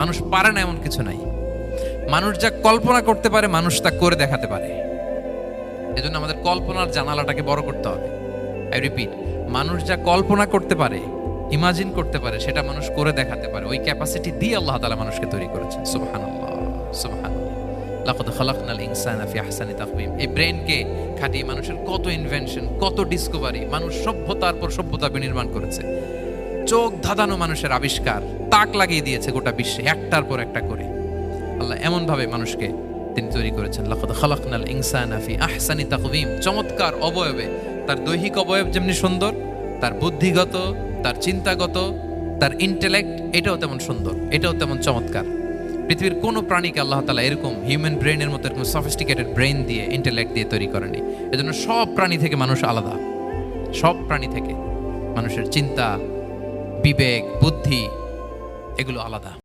মানুষ পারে না এমন কিছু নাই। মানুষ যা কল্পনা করতে পারে মানুষ তা করে দেখাতে পারে। এজন্য আমাদের কল্পনার জানালাটাকে বড় করতে হবে। আই রিপিট, মানুষ যা কল্পনা করতে পারে, ইমাজিন করতে পারে, সেটা মানুষ করে দেখাতে পারে। ওই ক্যাপাসিটি দিয়ে আল্লাহ তাআলা মানুষকে তৈরি করেছেন। সুবহানাল্লাহ, সুবহানাল্লাহ। লাকাদ খালাকনাল ইনসানা ফি আহসানি তাকওয়িম। এই ব্রেনকে খাটিয়ে মানুষের কত ইনভেনশন, কত ডিসকভারি, মানুষ সভ্যতার পর সভ্যতা বিনির্মাণ করেছে। চোখ ধাঁধানো মানুষের আবিষ্কার তাক লাগিয়ে দিয়েছে গোটা বিশ্বে, একটার পর একটা করে। আল্লাহ এমন ভাবে মানুষকে তিনি তৈরি করেছেন। লাকাদ খালাকনাল ইনসানা ফি আহসানি তাকওয়িম। চমৎকার অবয়বে, তার দৈহিক অবয়ব যেমনি সুন্দর, তার বুদ্ধিগত, তার চিন্তাগত, তার ইন্টেলেক্ট, এটাও তেমন সুন্দর, এটাও তেমন চমৎকার। পৃথিবীর কোনো প্রাণীকে আল্লাহ তাআলা এরকম হিউম্যান ব্রেনের মতো এরকম সফিস্টিকেটেড ব্রেন দিয়ে, ইন্টেলেক্ট দিয়ে তৈরি করেনি। এজন্য সব প্রাণী থেকে মানুষ আলাদা। সব প্রাণী থেকে মানুষের চিন্তা, বিবেক, বুদ্ধি এগুলো আলাদা।